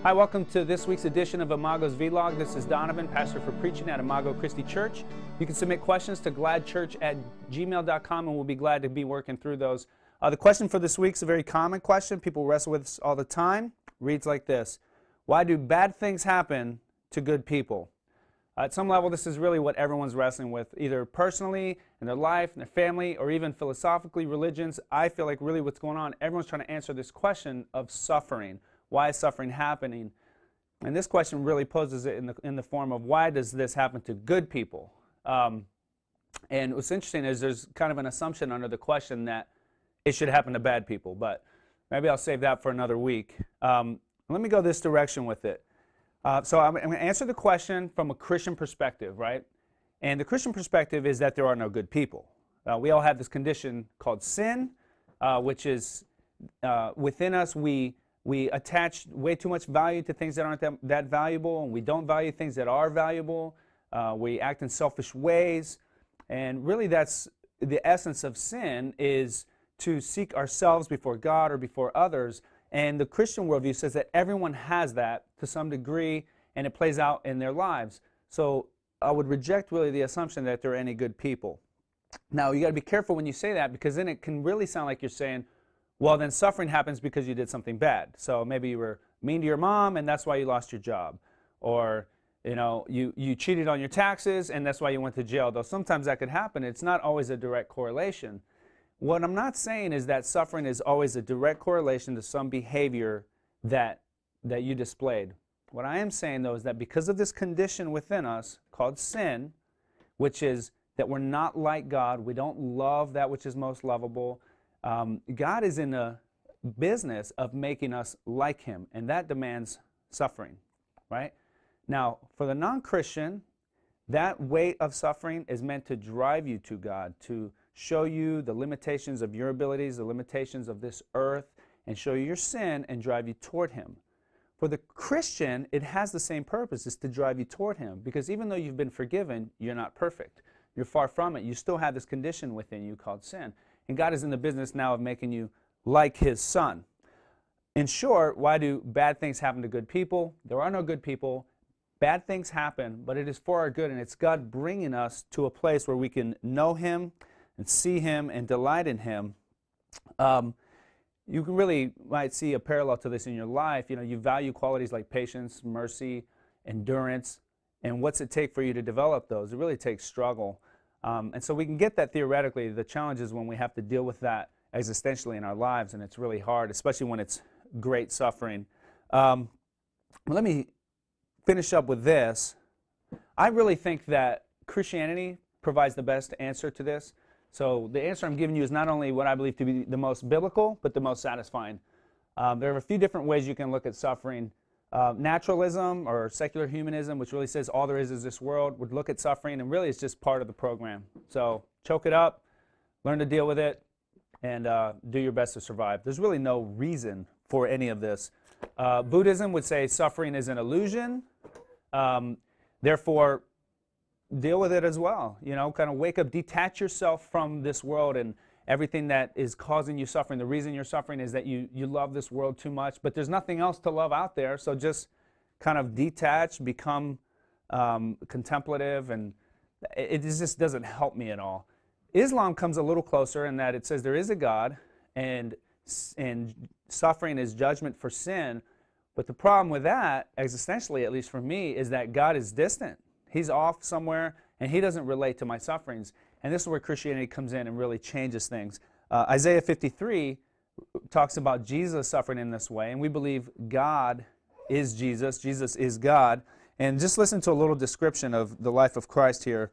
Hi, welcome to this week's edition of Imago's Vlog. This is Donovan, pastor for preaching at Imago Christi Church. You can submit questions to gladchurch@gmail.com, and we'll be glad to be working through those. The question for this week is a very common question. People wrestle with this all the time. Reads like this: why do bad things happen to good people? At some level, this is really what everyone's wrestling with, either personally, in their life, in their family, or even philosophically, religions. I feel like really what's going on, everyone's trying to answer this question of suffering. Why is suffering happening? And this question really poses it in the form of, why does this happen to good people? And what's interesting is there's kind of an assumption under the question that it should happen to bad people, but maybe I'll save that for another week. Let me go this direction with it. So I'm going to answer the question from a Christian perspective, right? And the Christian perspective is that there are no good people. We all have this condition called sin, which is within us. We attach way too much value to things that aren't that valuable, and we don't value things that are valuable. We act in selfish ways, and really that's the essence of sin, is to seek ourselves before God or before others. And the Christian worldview says that everyone has that to some degree, and it plays out in their lives. So I would reject really the assumption that there are any good people. Now, you got to be careful when you say that, because then it can really sound like you're saying, well, then suffering happens because you did something bad. So maybe you were mean to your mom, and that's why you lost your job. Or, you cheated on your taxes, and that's why you went to jail. Though sometimes that could happen. It's not always a direct correlation. What I'm not saying is that suffering is always a direct correlation to some behavior that you displayed. What I am saying, though, is that because of this condition within us called sin, which is that we're not like God, we don't love that which is most lovable, God is in the business of making us like Him, and that demands suffering, right? Now, for the non-Christian, that weight of suffering is meant to drive you to God, to show you the limitations of your abilities, the limitations of this earth, and show you your sin and drive you toward Him. For the Christian, it has the same purpose, is to drive you toward Him, because even though you've been forgiven, you're not perfect. You're far from it. You still have this condition within you called sin. And God is in the business now of making you like His Son. In short, why do bad things happen to good people? There are no good people. Bad things happen, but it is for our good, and it's God bringing us to a place where we can know Him and see Him and delight in Him. You can really might see a parallel to this in your life. You value qualities like patience, mercy, endurance, and what's it take for you to develop those? It really takes struggle. And so we can get that theoretically. The challenge is when we have to deal with that existentially in our lives, and it's really hard, especially when it's great suffering. Let me finish up with this. I really think that Christianity provides the best answer to this. So the answer I'm giving you is not only what I believe to be the most biblical, but the most satisfying. There are a few different ways you can look at suffering. Naturalism or secular humanism, which really says all there is this world, would look at suffering, and really it's just part of the program. So choke it up, learn to deal with it, and do your best to survive. There's really no reason for any of this. Buddhism would say suffering is an illusion, therefore deal with it as well. Kind of wake up, detach yourself from this world and everything that is causing you suffering. The reason you're suffering is that you love this world too much, but there's nothing else to love out there, so just kind of detach, become contemplative, and it just doesn't help me at all. Islam comes a little closer in that it says there is a God, and suffering is judgment for sin, but the problem with that, existentially at least for me, is that God is distant. He's off somewhere, and He doesn't relate to my sufferings. And this is where Christianity comes in and really changes things. Isaiah 53 talks about Jesus suffering in this way, and we believe God is Jesus. Jesus is God. And just listen to a little description of the life of Christ here.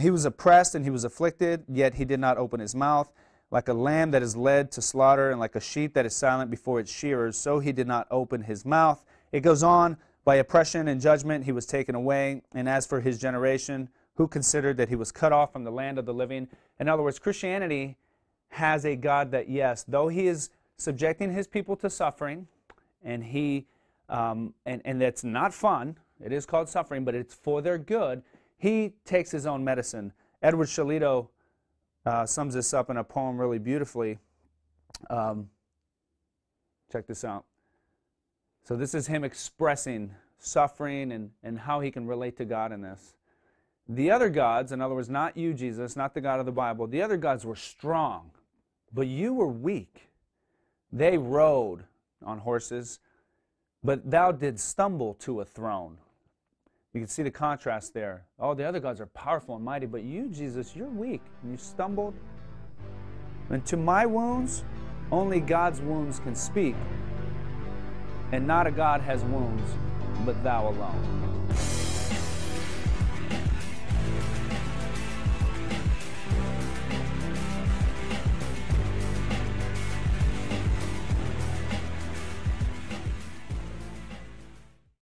He was oppressed and He was afflicted, yet He did not open His mouth. Like a lamb that is led to slaughter, and like a sheep that is silent before its shearers, so He did not open His mouth. It goes on, by oppression and judgment He was taken away. And as for His generation, who considered that He was cut off from the land of the living? In other words, Christianity has a God that, yes, though He is subjecting His people to suffering, and and that's not fun, it is called suffering, but it's for their good, He takes His own medicine. Edward Shalito sums this up in a poem really beautifully. Check this out. So this is him expressing suffering and how he can relate to God in this. The other gods, in other words, not you, Jesus, not the God of the Bible, the other gods were strong, but you were weak. They rode on horses, but thou didst stumble to a throne. You can see the contrast there. Oh, the other gods are powerful and mighty, but you, Jesus, you're weak, and you stumbled. And to my wounds, only God's wounds can speak, and not a God has wounds, but thou alone.